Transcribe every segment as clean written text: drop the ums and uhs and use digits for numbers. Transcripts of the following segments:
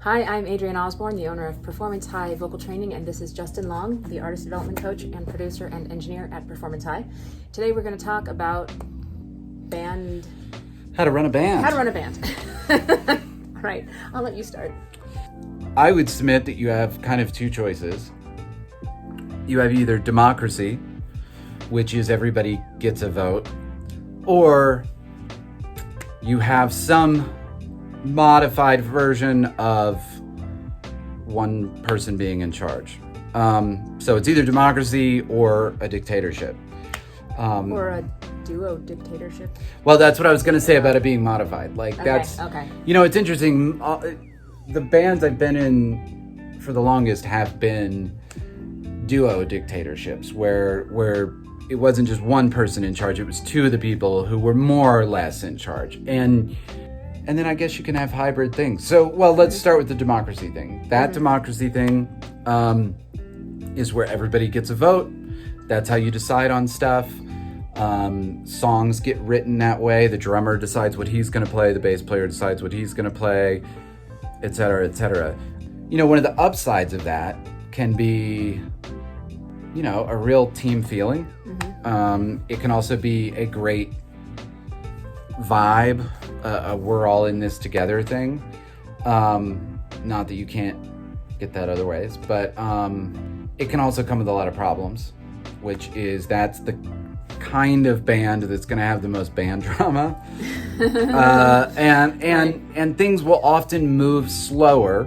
Hi, I'm Adrienne Osborne, the owner of Performance High Vocal Training, and this is Justin Long, the artist development coach and producer and engineer at Performance High. Today we're going to talk about How to run a band. How to run a band. All right, I'll let you start. I would submit that you have kind of two choices. You have either democracy, which is everybody gets a vote, or you have some modified version of one person being in charge. So it's either democracy or a dictatorship. Or a duo dictatorship. Well, that's what I was going to say about it being modified. Okay. You know, it's interesting. The bands I've been in for the longest have been duo dictatorships where it wasn't just one person in charge, it was two of the people who were more or less in charge. And then I guess you can have hybrid things. So, well, let's start with the democracy thing. That democracy thing is where everybody gets a vote. That's how you decide on stuff. Songs get written that way. The drummer decides what he's going to play. The bass player decides what he's going to play, et cetera, et cetera. You know, one of the upsides of that can be, you know, a real team feeling. It can also be a great vibe, a we're all in this together thing. Not that you can't get that other ways, but it can also come with a lot of problems, which is that's the kind of band that's going to have the most band drama. And things will often move slower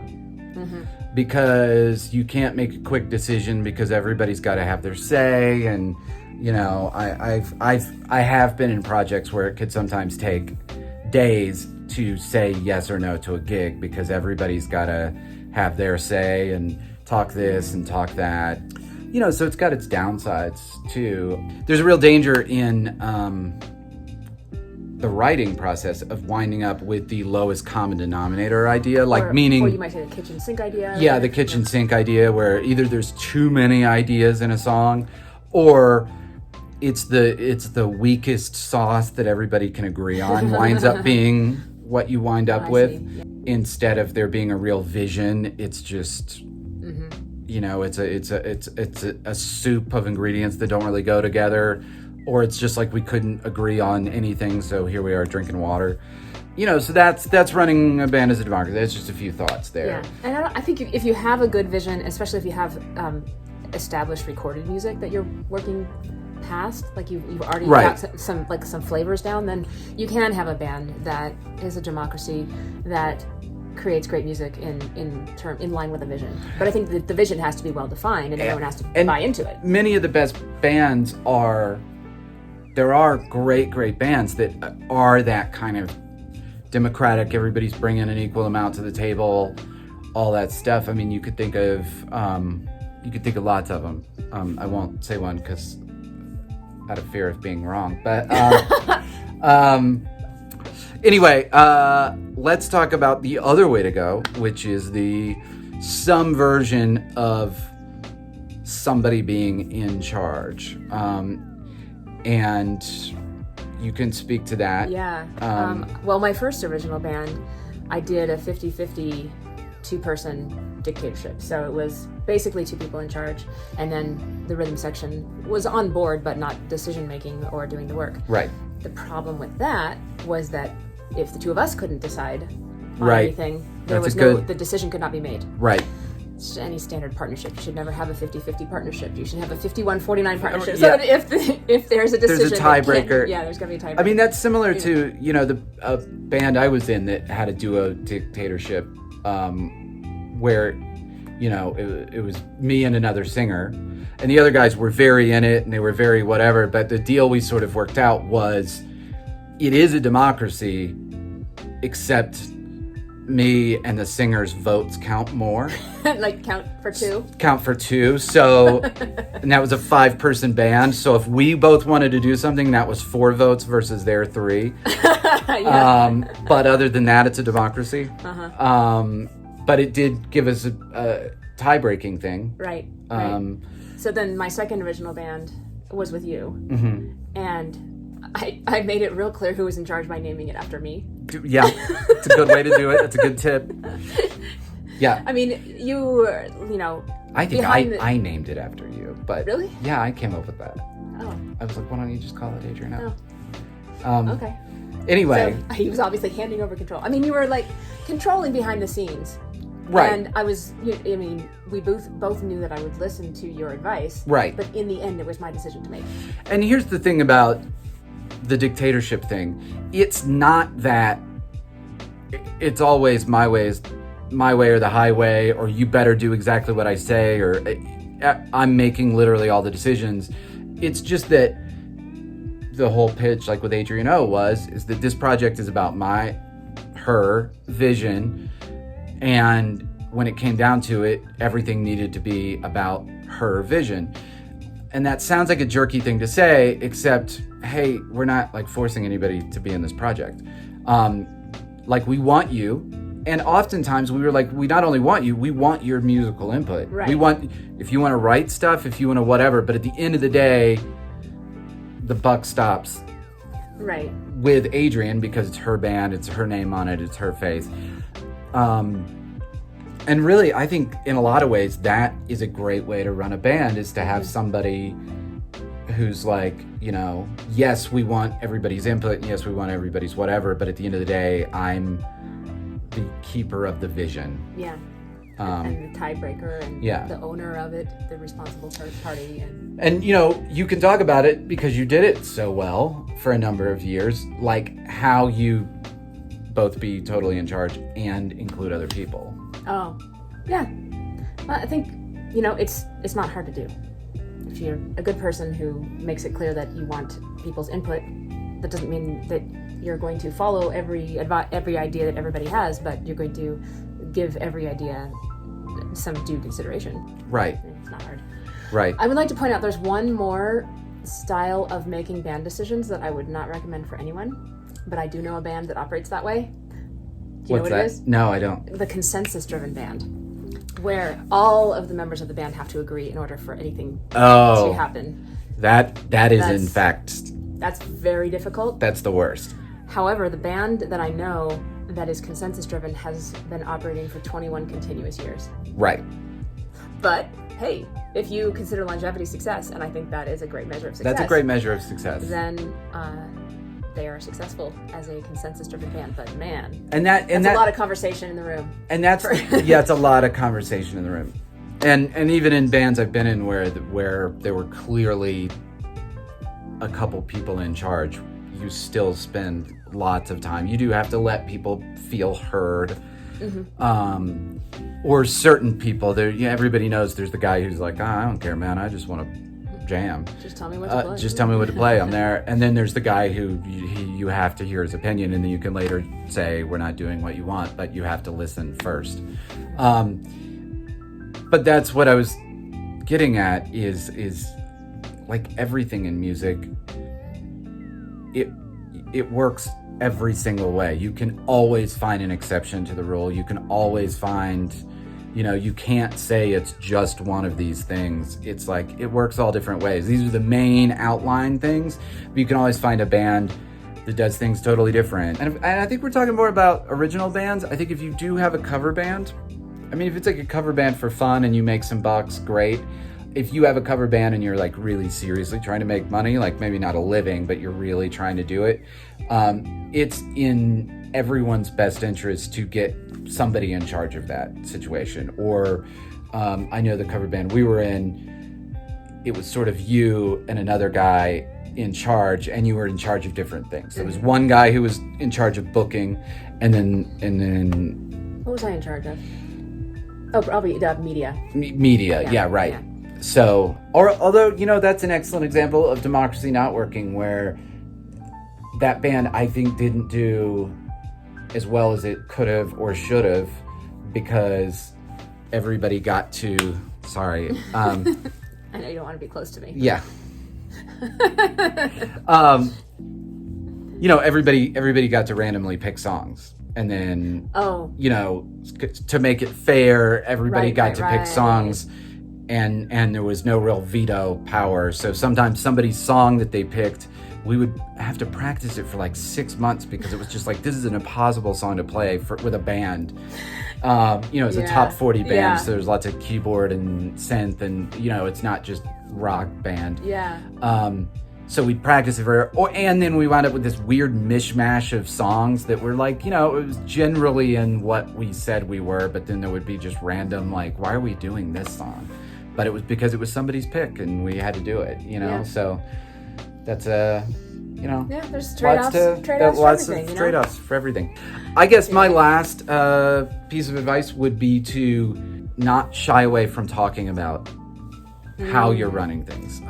because you can't make a quick decision because everybody's got to have their say. And you know, I have been in projects where it could sometimes take days to say yes or no to a gig because everybody's got to have their say and talk this and talk that. You know, so it's got its downsides too. There's a real danger in the writing process of winding up with the lowest common denominator idea, meaning... Or you might say the kitchen sink idea. Yeah, the kitchen sink idea where either there's too many ideas in a song or it's the weakest sauce that everybody can agree on winds up being what you wind up with. Yeah. Instead of there being a real vision, it's just... You know, it's a soup of ingredients that don't really go together, or it's just like we couldn't agree on anything, so here we are drinking water. You know, so that's running a band as a democracy. That's just a few thoughts there. Yeah, and I think if you have a good vision, especially if you have established recorded music that you're working past, like you've already got some flavors down, then you can have a band that is a democracy that creates great music in line with a vision. But I think the vision has to be well defined and everyone has to buy into it. Many of the best bands there are great bands that are that kind of democratic, everybody's bringing an equal amount to the table, all that stuff. I mean, you could think of lots of them. I won't say one because out of fear of being wrong, but anyway, let's talk about the other way to go, which is some version of somebody being in charge. And you can speak to that. Yeah. Well, my first original band, I did a 50-50 two-person dictatorship. So it was basically two people in charge, and then the rhythm section was on board, but not decision-making or doing the work. Right. The problem with that was that if the two of us couldn't decide on anything, the decision could not be made. Right. It's any standard partnership. You should never have a 50-50 partnership. You should have a 51-49 partnership. Yeah. So that if there's a decision, there's a tiebreaker. Yeah, there's going to be a tiebreaker. I mean, that's similar to, you know, a band I was in that had a duo dictatorship where, you know, it was me and another singer. And the other guys were very in it and they were very whatever. But the deal we sort of worked out was it is a democracy, except me and the singer's votes count more. Like count for two? Count for two. So, and that was a 5-person band. So if we both wanted to do something, that was 4 votes versus their 3. Yeah. But other than that, it's a democracy. But it did give us a tie-breaking thing. Right. So then my second original band was with you. And I made it real clear who was in charge by naming it after me. Yeah, it's a good way to do it. It's a good tip. Yeah. I mean, you know. I think I named it after you, but really? Yeah, I came up with that. Oh. I was like, why don't you just call it Adrian? Oh. Okay. Anyway. So he was obviously handing over control. I mean, you were like controlling behind the scenes. Right. And I mean, we both knew that I would listen to your advice. Right. But in the end, it was my decision to make. And here's the thing about the dictatorship thing. It's not that it's always my way or the highway, or you better do exactly what I say, or I'm making literally all the decisions. It's just that the whole pitch, like with Adrian O, is that this project is about her vision, and when it came down to it, everything needed to be about her vision. And that sounds like a jerky thing to say, except, hey, we're not like forcing anybody to be in this project. Like, we want you. And oftentimes we were like, we not only want you, we want your musical input. Right. We want, if you want to write stuff, if you want to whatever, but at the end of the day, the buck stops right with Adrian, because it's her band, it's her name on it, it's her face. And really, I think in a lot of ways, that is a great way to run a band, is to have somebody who's like, yes, we want everybody's input, and yes, we want everybody's whatever, but at the end of the day, I'm the keeper of the vision. Yeah. And the tiebreaker, and the owner of it, the responsible party. And you can talk about it because you did it so well for a number of years, like how you both be totally in charge and include other people. Oh, yeah. Well, I think, it's not hard to do. If you're a good person who makes it clear that you want people's input, that doesn't mean that you're going to follow every idea that everybody has, but you're going to give every idea some due consideration. Right. It's not hard. Right. I would like to point out there's one more style of making band decisions that I would not recommend for anyone, but I do know a band that operates that way. Do you know what it is? No, I don't. The consensus-driven band, where all of the members of the band have to agree in order for anything to happen. That is in fact... That's very difficult. That's the worst. However, the band that I know that is consensus-driven has been operating for 21 continuous years. Right. But, hey, if you consider longevity success, and I think that is a great measure of success. That's a great measure of success. Then they are successful as a consensus-driven band. But man, that's a lot of conversation in the room. And that's it's a lot of conversation in the room. And even in bands I've been in where there were clearly a couple people in charge, you still spend lots of time. You do have to let people feel heard. Mm-hmm. Or certain people, everybody knows there's the guy who's like, I don't care, man, I just want to jam. Just tell me what to play. Just tell me what to play. I'm there. And then there's the guy who you have to hear his opinion, and then you can later say, we're not doing what you want, but you have to listen first. But that's what I was getting at is like everything in music, it works every single way. You can always find an exception to the rule. You can always find, you can't say it's just one of these things. It's like, it works all different ways. These are the main outline things, but you can always find a band that does things totally different. And I think we're talking more about original bands. I think if you do have a cover band, if it's like a cover band for fun and you make some bucks, great. If you have a cover band and you're like really seriously trying to make money, like maybe not a living, but you're really trying to do it, it's in everyone's best interest to get somebody in charge of that situation. Or I know the cover band we were in, it was sort of you and another guy in charge, and you were in charge of different things. There was one guy who was in charge of booking, and then what was I in charge of? Oh, probably media. Media, yeah, right. Yeah. So, although, that's an excellent example of democracy not working, where that band, I think, didn't do as well as it could have or should have, because everybody got to, sorry. I know you don't want to be close to me. Yeah. Everybody got to randomly pick songs. And then, to make it fair, everybody got to pick songs. And there was no real veto power. So sometimes somebody's song that they picked, we would have to practice it for like 6 months, because it was just like, this is an impossible song to play with a band. It's a top 40 band, Yeah. so there's lots of keyboard and synth, and it's not just rock band. Yeah. So we'd practice it and then we wound up with this weird mishmash of songs that were like, it was generally in what we said we were, but then there would be just random, like, why are we doing this song? But it was because it was somebody's pick and we had to do it, Yeah. So that's Yeah, there's trade-offs lots for everything, of trade-offs for everything. I guess my last piece of advice would be to not shy away from talking about how you're running things.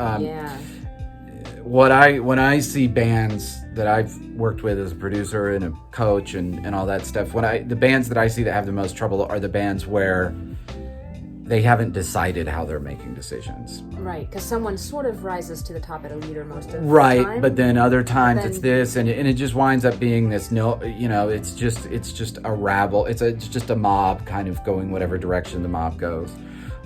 When I see bands that I've worked with as a producer and a coach and all that stuff, the bands that I see that have the most trouble are the bands where they haven't decided how they're making decisions. Right, because someone sort of rises to the top at a leader most of the time. Right, but then other times it's this, and it just winds up being this. It's just a rabble. It's just a mob kind of going whatever direction the mob goes,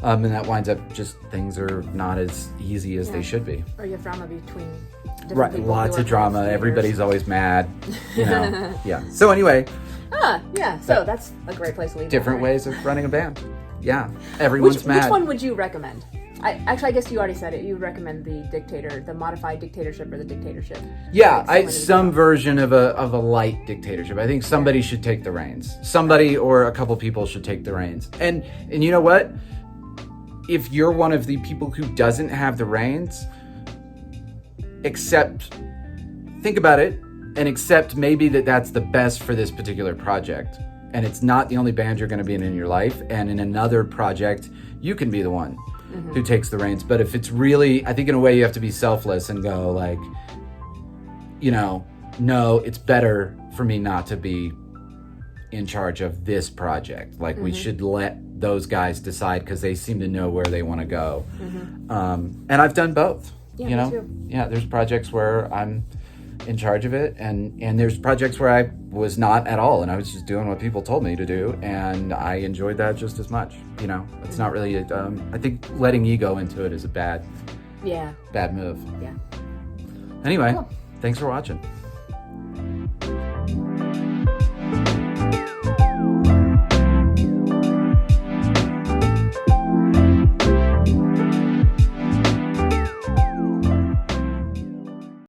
and that winds up just things are not as easy as they should be. Or you have drama between different Right, people. lots of drama. Everybody's always mad. Yeah. So anyway. So that's a great place to leave. Different ways of running a band. Yeah, everyone's mad. Which one would you recommend? I guess you already said it. You would recommend the modified dictatorship or the dictatorship. Yeah, some version of a light dictatorship. I think somebody should take the reins. Somebody or a couple people should take the reins. And you know what? If you're one of the people who doesn't have the reins, think about it and accept maybe that's the best for this particular project. And it's not the only band you're going to be in your life. And in another project, you can be the one who takes the reins. But if it's really, I think in a way you have to be selfless and go like, no, it's better for me not to be in charge of this project. Like we should let those guys decide because they seem to know where they want to go. And I've done both. Yeah, me too. Yeah, there's projects where I'm in charge of it, and there's projects where I was not at all, and I was just doing what people told me to do, and I enjoyed that just as much. It's not really I think letting ego into it is a bad move. Yeah. Anyway, Cool. Thanks for watching.